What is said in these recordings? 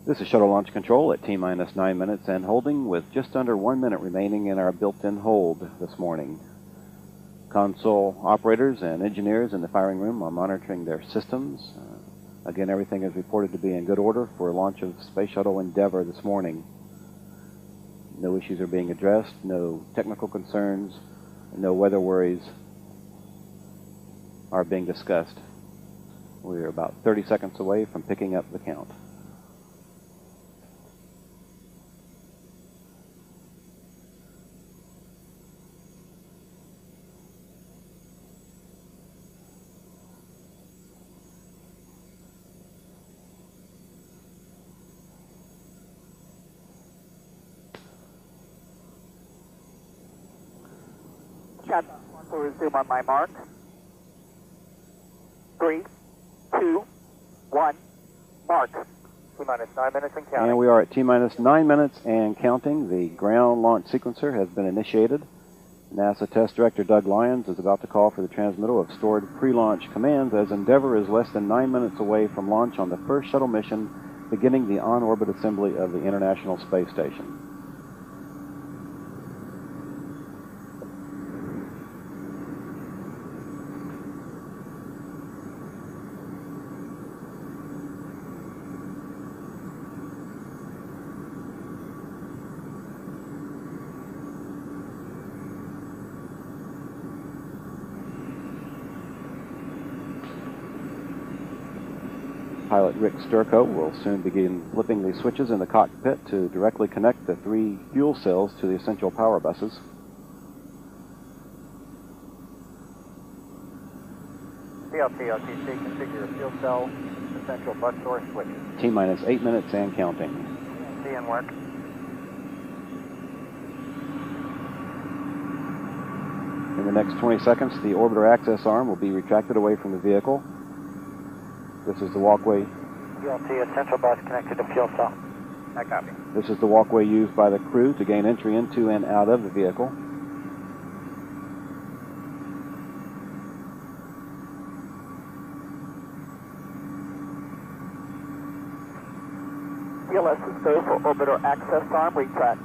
This is Shuttle Launch Control at T-minus 9 minutes and holding with just under 1 minute remaining in our built-in hold this morning. Console operators and engineers in the firing room are monitoring their systems. Again, everything is reported to be in good order for launch of Space Shuttle Endeavour this morning. No issues are being addressed, no technical concerns, no weather worries are being discussed. We're about 30 seconds away from picking up the count. Will resume on my mark. 3, 2, 1, mark. T-minus 9 minutes and counting. And we are at T-minus 9 minutes and counting. The ground launch sequencer has been initiated. NASA Test Director Doug Lyons is about to call for the transmittal of stored pre-launch commands as Endeavour is less than 9 minutes away from launch on the first shuttle mission, beginning the on-orbit assembly of the International Space Station. Pilot Rick Sturko will soon begin flipping the switches in the cockpit to directly connect the 3 fuel cells to the essential power buses. CLT, OTC, configure fuel cell, essential bus source switches. T-minus 8 minutes and counting. C in work. In the next 20 seconds, the orbiter access arm will be retracted away from the vehicle. This is the walkway. CLT, essential bus connected to fuel cell. I copy. This is the walkway used by the crew to gain entry into and out of the vehicle. CLS is go for orbiter access arm retract.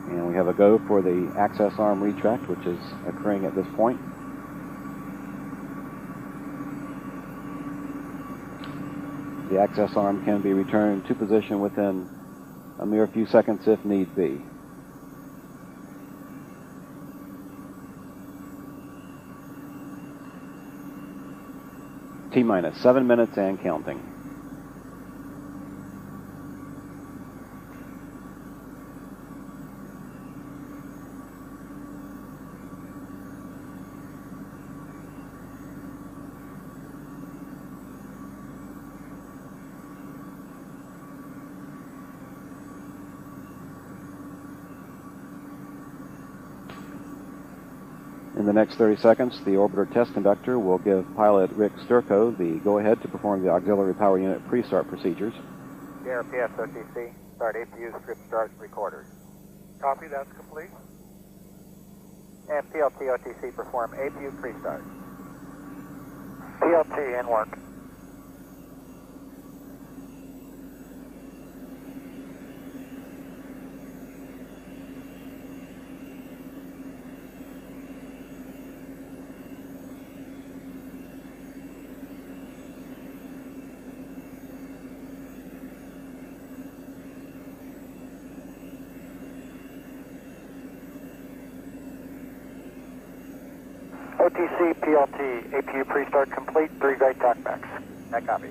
And we have a go for the access arm retract, which is occurring at this point. The access arm can be returned to position within a mere few seconds if need be. T-minus 7 minutes and counting. In the next 30 seconds, the orbiter test conductor will give pilot Rick Sturko the go-ahead to perform the auxiliary power unit pre-start procedures. JRPS OTC, start APU script start recorders. Copy, that's complete. And PLT OTC, perform APU pre-start. PLT in work. OTC, PLT, APU pre-start complete, 3 right talkbacks. I copy.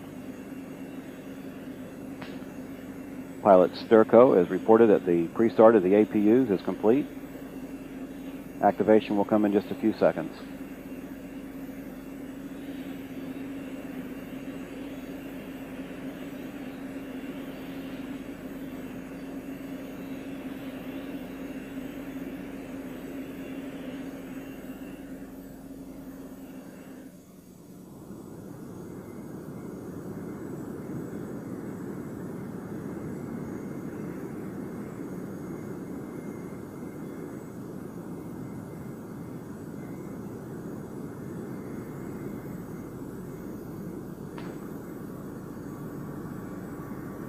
Pilot Sturko has reported that the pre-start of the APUs is complete. Activation will come in just a few seconds.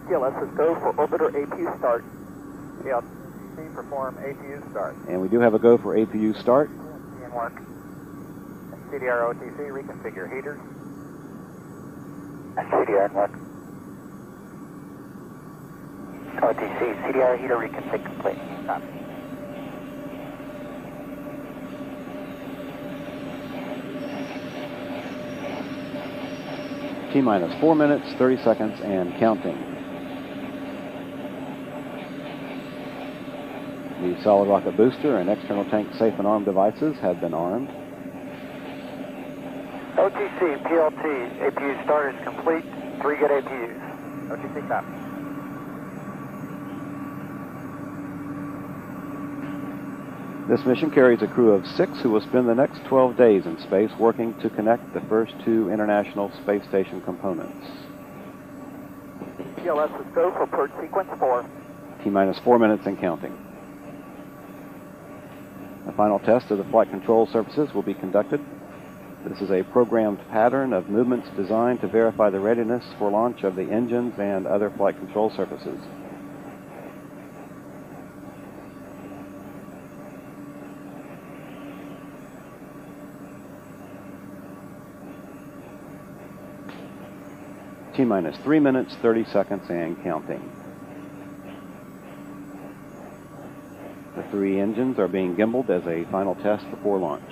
TLS is go for orbiter APU start. TLC perform APU start. And we do have a go for APU start. In work. And CDR OTC, reconfigure heaters. And CDR in work. OTC, CDR heater reconfig complete. Copy. T-minus 4 minutes, 30 seconds, and counting. The solid rocket booster and external tank safe and arm devices have been armed. OTC, PLT, APU start is complete. 3 good APUs. OTC copy. This mission carries a crew of 6 who will spend the next 12 days in space working to connect the first 2 International Space Station components. TLS is go for purge sequence 4. T-minus 4 minutes and counting. A final test of the flight control surfaces will be conducted. This is a programmed pattern of movements designed to verify the readiness for launch of the engines and other flight control surfaces. T-minus 3 minutes, 30 seconds, and counting. The 3 engines are being gimbaled as a final test before launch.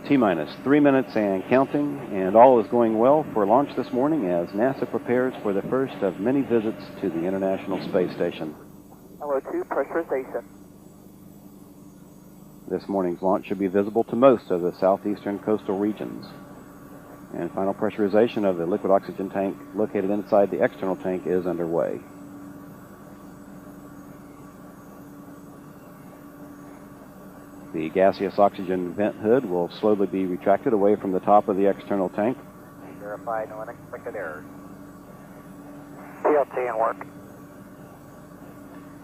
T-minus 3 minutes and counting, and all is going well for launch this morning as NASA prepares for the first of many visits to the International Space Station. LO2 pressurization. This morning's launch should be visible to most of the southeastern coastal regions. And final pressurization of the liquid oxygen tank located inside the external tank is underway. The gaseous oxygen vent hood will slowly be retracted away from the top of the external tank. Verify no unexpected errors. PLT in work.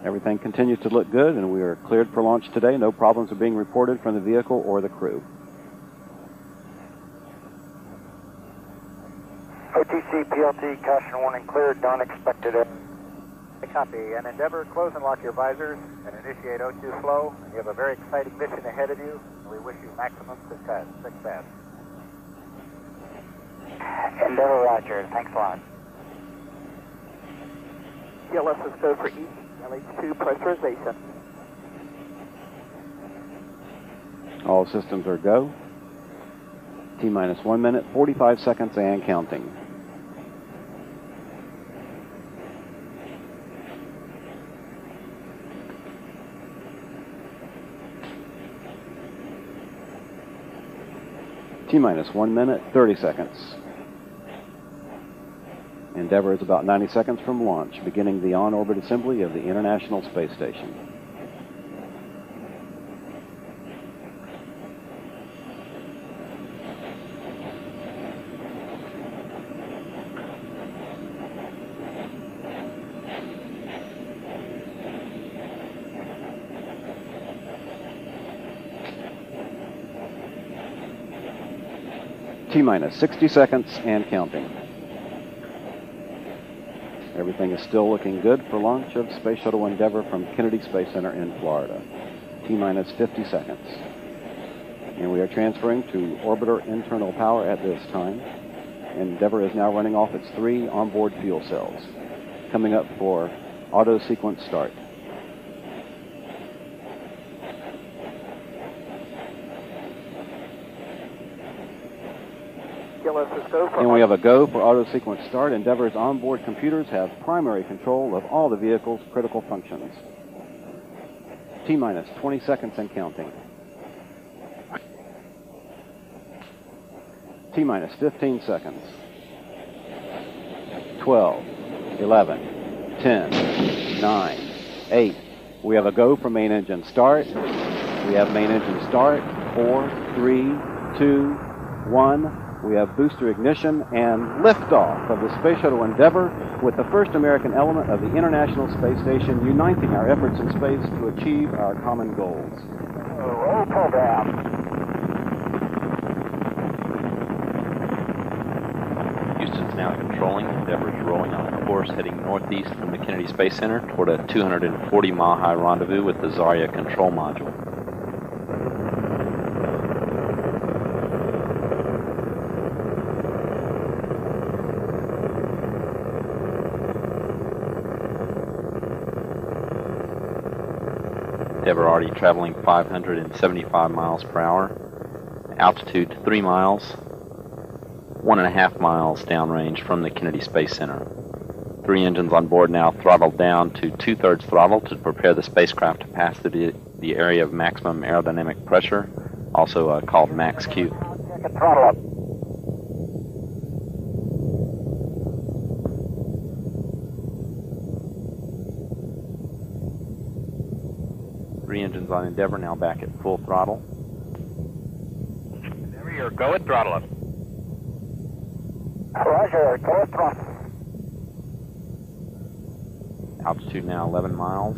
Everything continues to look good, and we are cleared for launch today. No problems are being reported from the vehicle or the crew. OTC, PLT, caution warning cleared, don't expect it. Copy. And Endeavour, close and lock your visors and initiate O2 flow. You have a very exciting mission ahead of you, and we wish you maximum success. Endeavour, roger. Thanks a lot. TLS is go for east, LH2 pressurization. All systems are go. T-minus 1 minute, 45 seconds, and counting. T-minus 1 minute, 30 seconds. Endeavour is about 90 seconds from launch, beginning the on-orbit assembly of the International Space Station. T-minus 60 seconds and counting. Everything is still looking good for launch of Space Shuttle Endeavour from Kennedy Space Center in Florida. T-minus 50 seconds. And we are transferring to orbiter internal power at this time. Endeavour is now running off its 3 onboard fuel cells. Coming up for auto sequence start. And we have a go for auto sequence start. Endeavour's onboard computers have primary control of all the vehicle's critical functions. T-minus 20 seconds and counting. T-minus 15 seconds. 12, 11, 10, 9, 8. We have a go for main engine start. We have main engine start. 4, 3, 2, 1. We have booster ignition and liftoff of the Space Shuttle Endeavour with the first American element of the International Space Station uniting our efforts in space to achieve our common goals. Roll program. Houston's now controlling. Endeavour's rolling on a course heading northeast from the Kennedy Space Center toward a 240-mile-high rendezvous with the Zarya control module. Endeavour already traveling 575 miles per hour, altitude 3 miles, 1.5 miles downrange from the Kennedy Space Center. 3 engines on board now throttled down to 2/3 throttle to prepare the spacecraft to pass the area of maximum aerodynamic pressure, also called max Q. Throttle up. Three engines on Endeavour now back at full throttle. Endeavour, you're go at throttle up. Roger, go at throttle. Altitude now 11 miles.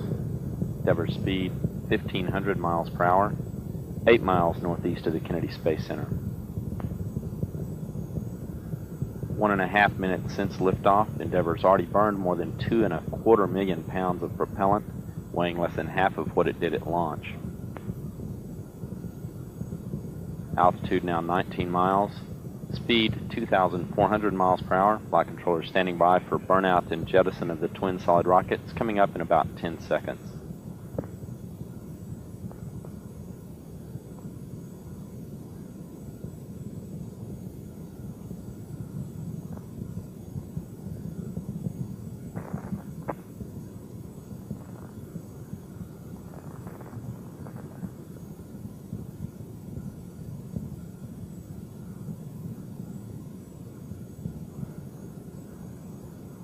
Endeavour speed 1,500 miles per hour, 8 miles northeast of the Kennedy Space Center. 1.5 minutes since liftoff, Endeavour's already burned more than 2.25 million pounds of propellant, weighing less than half of what it did at launch. Altitude now 19 miles. Speed 2,400 miles per hour. Flight controller standing by for burnout and jettison of the twin solid rockets, coming up in about 10 seconds.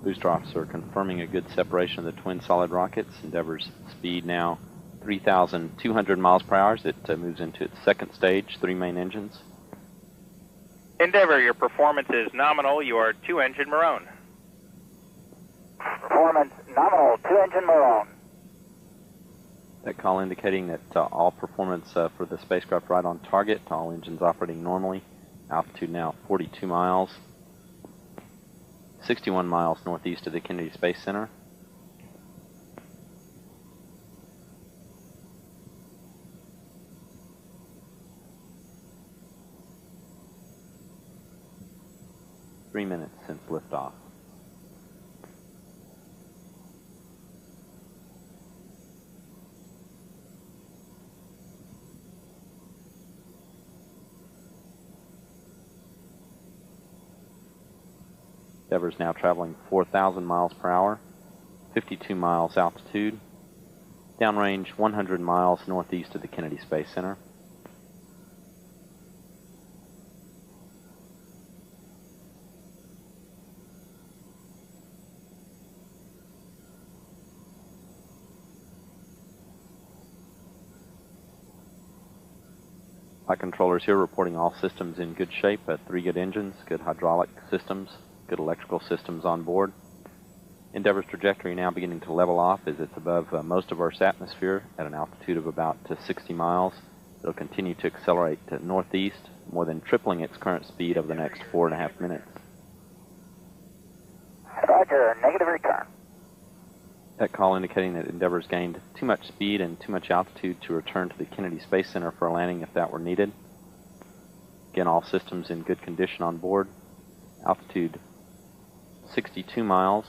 Booster officer confirming a good separation of the twin solid rockets. Endeavour's speed now 3,200 miles per hour as it moves into its second stage, 3 main engines. Endeavour, your performance is nominal. You are 2-engine Maroon. Performance nominal, 2-engine Maroon. That call indicating that all performance for the spacecraft right on target, all engines operating normally. Altitude now 42 miles. 61 miles northeast of the Kennedy Space Center. Three minutes since liftoff. Endeavour's now traveling 4,000 miles per hour, 52 miles altitude, downrange 100 miles northeast of the Kennedy Space Center. Flight controllers here reporting all systems in good shape, 3 good engines, good hydraulic systems, good electrical systems on board. Endeavour's trajectory now beginning to level off as it's above most of Earth's atmosphere at an altitude of about 60 miles. It'll continue to accelerate to northeast, more than tripling its current speed over the next 4.5 minutes. Roger, negative return. That call indicating that Endeavour's gained too much speed and too much altitude to return to the Kennedy Space Center for a landing if that were needed. Again, all systems in good condition on board. Altitude 62 miles.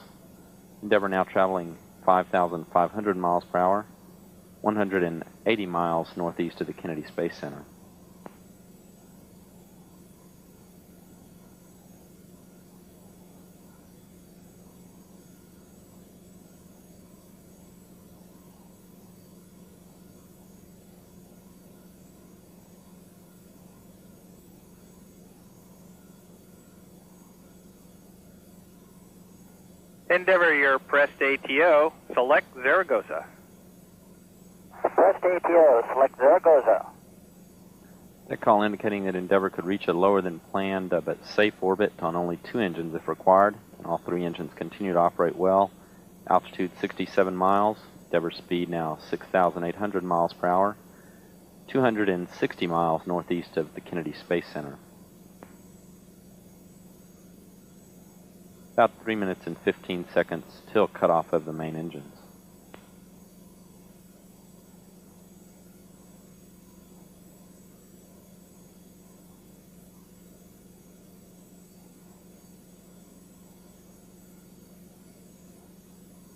Endeavour now traveling 5,500 miles per hour, 180 miles northeast of the Kennedy Space Center. Endeavour, your pressed ATO. Select Zaragoza. Pressed ATO, select Zaragoza. That call indicating that Endeavour could reach a lower than planned but safe orbit on only 2 engines if required, and all 3 engines continue to operate well. Altitude 67 miles, Endeavour speed now 6,800 miles per hour, 260 miles northeast of the Kennedy Space Center. About 3 minutes and 15 seconds till cutoff of the main engines.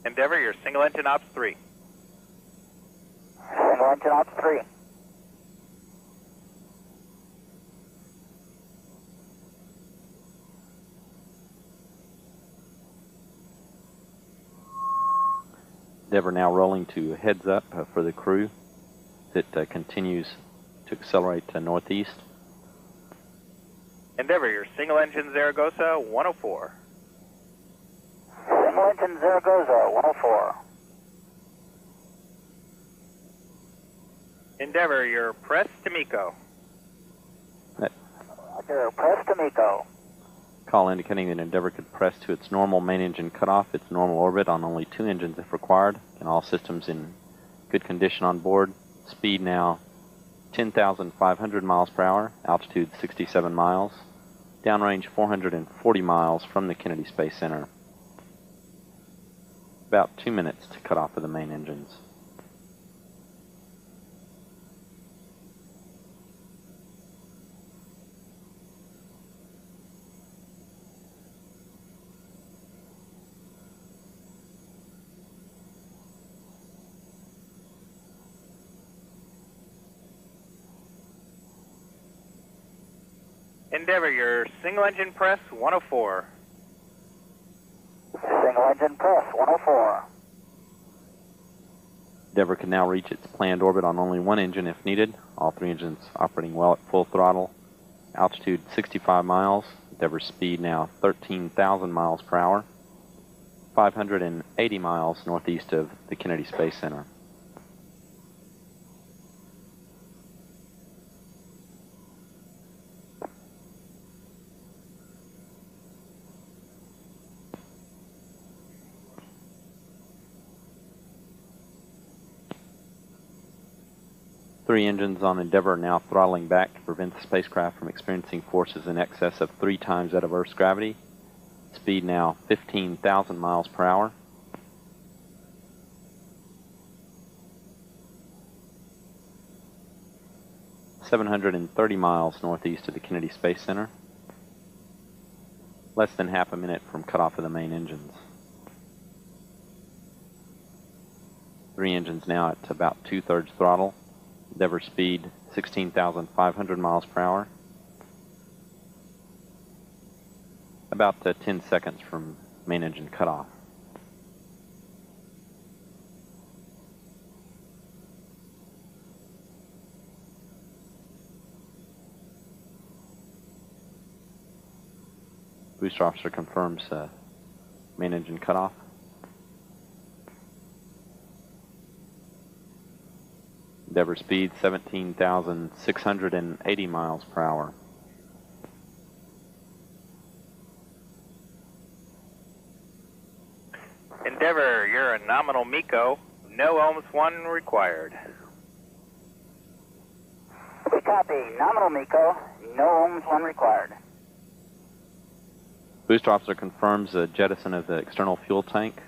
Endeavour, your single engine ops 3. Single engine ops 3. Endeavour now rolling to heads up for the crew as it continues to accelerate to northeast. Endeavour, your single engine Zaragoza 104. Single engine Zaragoza 104. Endeavour, your press to MECO. Roger, press to MECO. Call indicating that Endeavour could press to its normal main engine cutoff, its normal orbit on only 2 engines if required, and all systems in good condition on board. Speed now 10,500 miles per hour, altitude 67 miles, downrange 440 miles from the Kennedy Space Center. About 2 minutes to cut off of the main engines. Endeavour, your single engine press 104. Single engine press 104. Endeavour can now reach its planned orbit on only 1 engine if needed. All 3 engines operating well at full throttle. Altitude 65 miles. Endeavour speed now 13,000 miles per hour. 580 miles northeast of the Kennedy Space Center. Three engines on Endeavour are now throttling back to prevent the spacecraft from experiencing forces in excess of 3 times that of Earth's gravity. Speed now 15,000 miles per hour. ...730 miles northeast of the Kennedy Space Center. Less than half a minute from cutoff of the main engines. 3 engines now at about 2/3 throttle. Endeavour speed 16,500 miles per hour. About 10 seconds from main engine cutoff. Booster officer confirms main engine cutoff. Endeavour speed 17,680 miles per hour. Endeavour, you're a nominal MECO. No ohms 1 required. We copy. Nominal MECO. No ohms 1 required. Booster officer confirms the jettison of the external fuel tank.